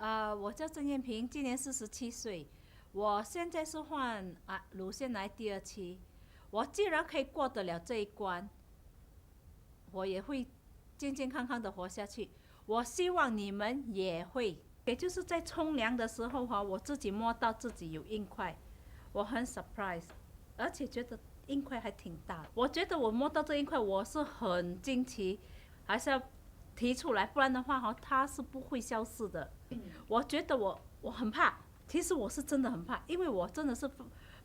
我叫郑艳萍，今年47岁。我现在是患乳腺癌第2期。我既然可以过得了这一关，我也会健健康康的活下去。我希望你们也会。也就是在冲凉的时候我自己摸到自己有硬块，我很 surprise， 而且觉得硬块还挺大。我觉得我摸到这硬块，我是很惊奇，还是要提出来，不然的话它是不会消失的。我觉得我很怕，其实我是真的很怕，因为我真的是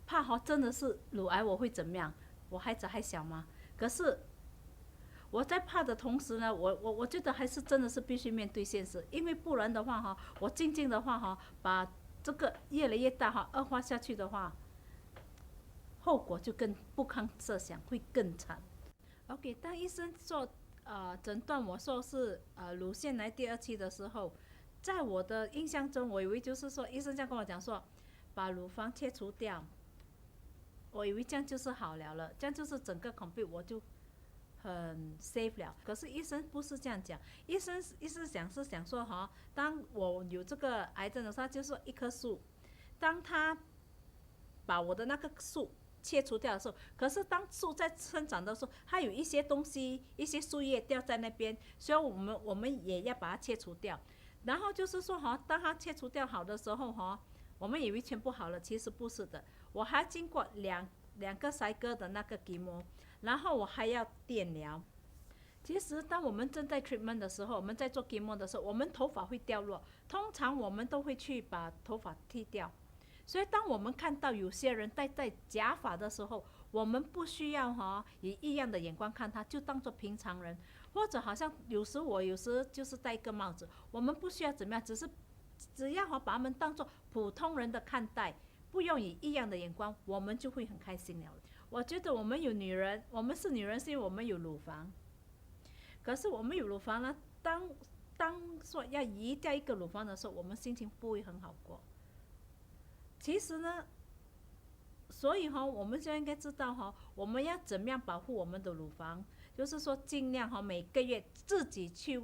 怕真的是乳癌我会怎么样？我孩子还小嘛。可是我在怕的同时呢，我觉得还是真的是必须面对现实，因为不然的话我静静的话把这个越来越大恶化下去的话，后果就更不堪设想，会更惨。OK， 当医生做诊断我说是乳腺癌第2期的时候，在我的印象中，我以为就是说医生这样跟我讲说，把乳房切除掉，我以为这样就是好了，这样就是整个 complete， 我就很 safe 了。可是医生不是这样讲，医生想说当我有这个癌症的时候，就是说一棵树，当他把我的那个树切除掉的时候，可是当树在生长的时候，它有一些东西，一些树叶掉在那边，所以我们也要把它切除掉。然后就是说当它切除掉好的时候我们以为全部好了，其实不是的，我还经过两个筛割的那个 chemo， 然后我还要电疗。其实当我们正在 treatment 的时候，我们在做 chemo 的时候，我们头发会掉落，通常我们都会去把头发剃掉。所以当我们看到有些人戴假发的时候，我们不需要以异样的眼光看他，就当作平常人。或者好像有时就是戴一个帽子，我们不需要怎么样，只要把他们当作普通人的看待，不用以异样的眼光，我们就会很开心了。我觉得我们是女人是因为我们有乳房，可是我们有乳房呢，当说要移掉一个乳房的时候，我们心情不会很好过。其实呢，所以我们就应该知道我们要怎么样保护我们的乳房，就是说尽量每个月自己去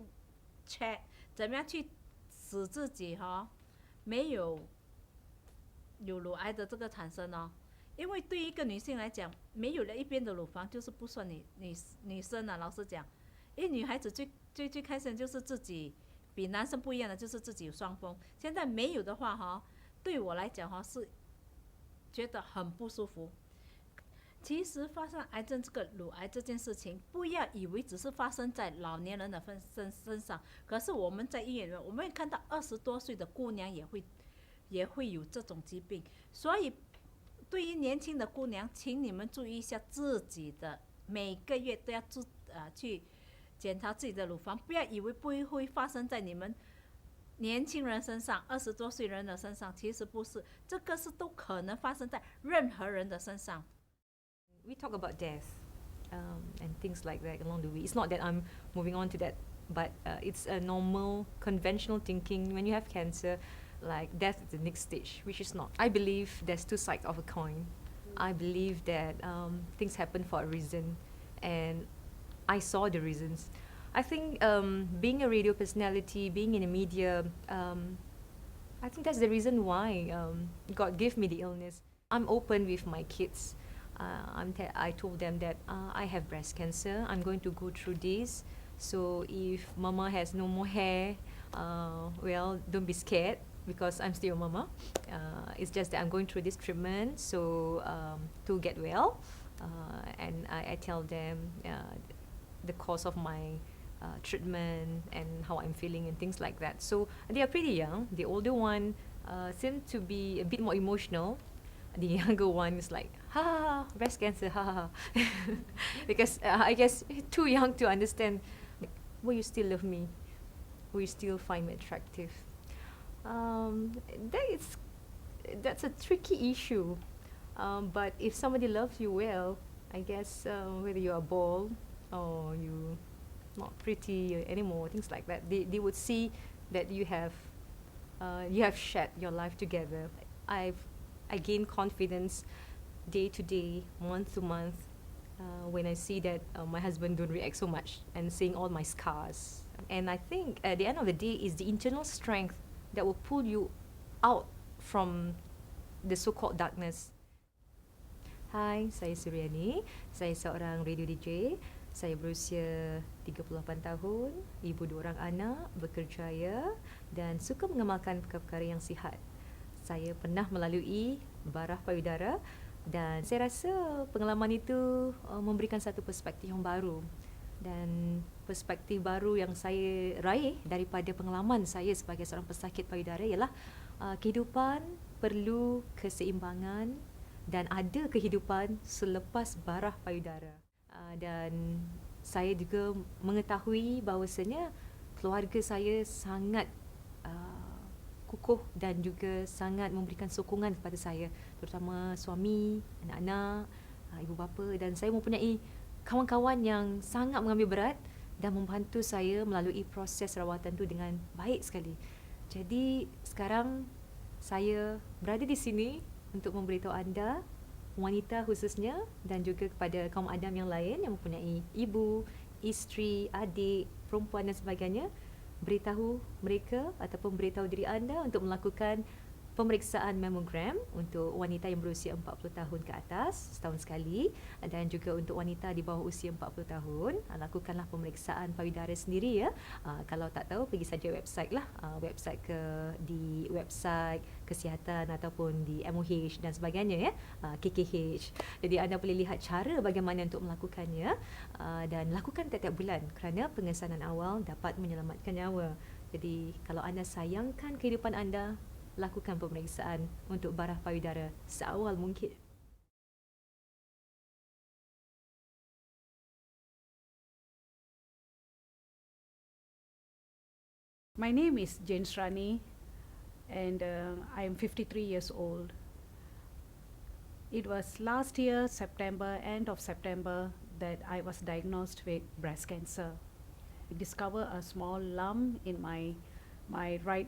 check， 怎么样去使自己没有乳癌的这个产生因为对于一个女性来讲，没有了一边的乳房就是不算女生老实讲，因为女孩子最开心的就是自己比男生不一样的，就是自己有双峰。现在没有的话对我来讲是觉得很不舒服。其实发生癌症这个乳癌这件事情，不要以为只是发生在老年人的身上，可是我们在医院里面，我们会看到20多岁的姑娘也会有这种疾病。所以对于年轻的姑娘，请你们注意一下自己的，每个月都要去检查自己的乳房，不要以为不会发生在你们年轻人身上，20多岁人的身上，其实不是，这个是都可能发生在任何人的身上。We talk about death and things like that along the way. It's not that I'm moving on to that, but it's a normal, conventional thinking. When you have cancer, like death is the next stage, which is not. I believe there's two sides of a coin. I believe that things happen for a reason, and I saw the reasons. I think being a radio personality, being in the media, I think that's the reason why God gave me the illness. I'm open with my kids. I told them that I have breast cancer. I'm going to go through this. So if mama has no more hair, well, don't be scared because I'm still mama. It's just that I'm going through this treatment to get well. And I tell them the cause of my treatment and how I'm feeling and things like that. So they are pretty young. The older one seemed to be a bit more emotional. The younger one is like, ha ha ha, breast cancer, ha ha ha. Because I guess too young to understand, like, will you still love me? Will you still find me attractive? That's a tricky issue. But if somebody loves you well, I guess whether you are bald or you not pretty anymore, things like that, they would see that you have shared your life together. I gain confidence day to day, month to month, when I see that my husband don't react so much and seeing all my scars. And I think at the end of the day is the internal strength that will pull you out from the so-called darkness. Hai, saya Suryani. Saya seorang radio DJ. Saya berusia 38 tahun, ibu 2 orang anak, bekerjaya dan suka mengamalkan perkara-perkara yang sihat. Saya pernah melalui barah payudara dan saya rasa pengalaman itu memberikan satu perspektif yang baru. Dan perspektif baru yang saya raih daripada pengalaman saya sebagai seorang pesakit payudara ialah kehidupan perlu keseimbangan dan ada kehidupan selepas barah payudara. Dan saya juga mengetahui bahawasanya keluarga saya sangat kukuh dan juga sangat memberikan sokongan kepada saya, terutama suami, anak-anak, ibu bapa, dan saya mempunyai kawan-kawan yang sangat mengambil berat dan membantu saya melalui proses rawatan itu dengan baik sekali. Jadi sekarang saya berada di sini untuk memberitahu anda, wanita khususnya, dan juga kepada kaum Adam yang lain yang mempunyai ibu, isteri, adik, perempuan dan sebagainya, beritahu mereka ataupun beritahu diri anda untuk melakukan pemeriksaan mammogram untuk wanita yang berusia 40 tahun ke atas setahun sekali, dan juga untuk wanita di bawah usia 40 tahun lakukanlah pemeriksaan payudara sendiri ya. Kalau tak tahu pergi saja website lah, website di website kesihatan ataupun di MOH dan sebagainya ya, KKH. Jadi anda boleh lihat cara bagaimana untuk melakukannya, dan lakukan tiap-tiap bulan kerana pengesanan awal dapat menyelamatkan nyawa. Jadi kalau anda sayangkan kehidupan anda, lakukan pemeriksaan untuk barah payudara seawal mungkin. My name is Jane Srani and I'm 53 years old. It was last year, September, end of September, that I was diagnosed with breast cancer. I discovered a small lump in my right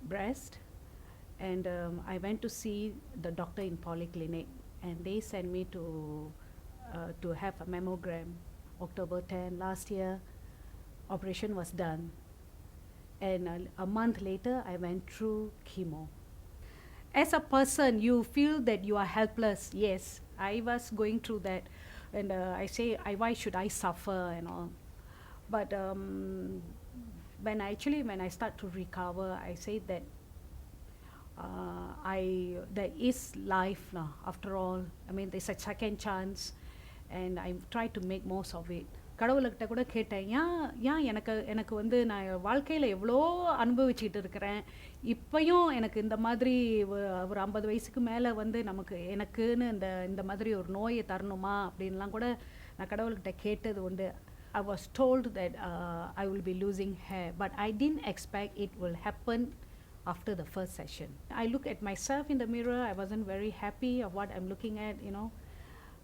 breast, and I went to see the doctor in polyclinic, and they sent me to have a mammogram. October 10 last year, operation was done, and a month later I went through chemo. As a person, you feel that you are helpless. Yes, I was going through that, and I say, why should I suffer and all? But when I start to recover, I say that there is life now, after all. I mean, there's a second chance, and I try to make most of it. கடவுள்கிட்ட கூட கேட்டேன், ஏன் எனக்கு வந்து நான் வாழ்க்கையில் எவ்வளோ அனுபவிச்சுட்டு இருக்கிறேன், இப்போயும் எனக்கு இந்த மாதிரி ஒரு 50 வயசுக்கு மேலே வந்து எனக்குன்னு இந்த மாதிரி ஒரு நோயை தரணுமா அப்படின்லாம் கூட நான் கடவுள்கிட்ட கேட்டது உண்டு. I was told that I will be losing hair, but I didn't expect it will happen after the first session. I look at myself in the mirror, I wasn't very happy of what I'm looking at, you know.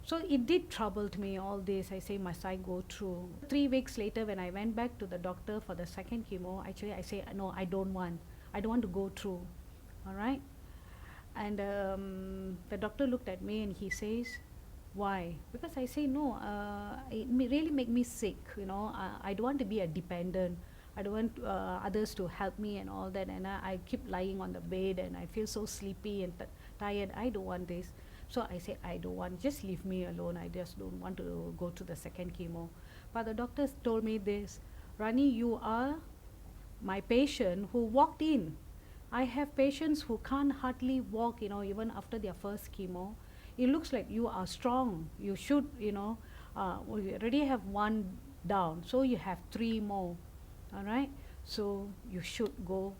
So it did troubled me, all this. I say, must I go through? 3 weeks later, when I went back to the doctor for the second chemo, actually I say, no, I don't want to go through, all right? And the doctor looked at me and he says, why? Because I say, no, it really make me sick, you know. I don't want to be a dependent. I don't want others to help me and all that, and I keep lying on the bed and I feel so sleepy and tired. I don't want this. So I say, I don't want, just leave me alone. I just don't want to go to the second chemo. But the doctors told me this, Rani, you are my patient who walked in. I have patients who can't hardly walk, you know, even after their first chemo. It looks like you are strong. You should, you know, we already have 1 down, so you have 3 more. All right, so you should go,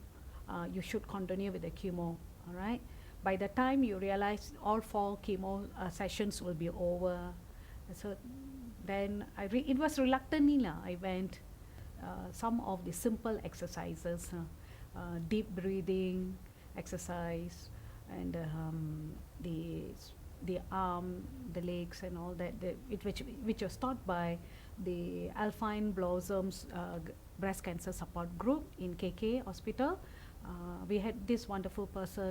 you should continue with the chemo. All right, by the time you realize all 4 chemo sessions will be over, so then it was reluctantly I went. Some of the simple exercises, deep breathing exercise, and the arm, the legs and all that, which was taught by the Alphine Blossoms breast cancer support group in KK hospital. We had this wonderful person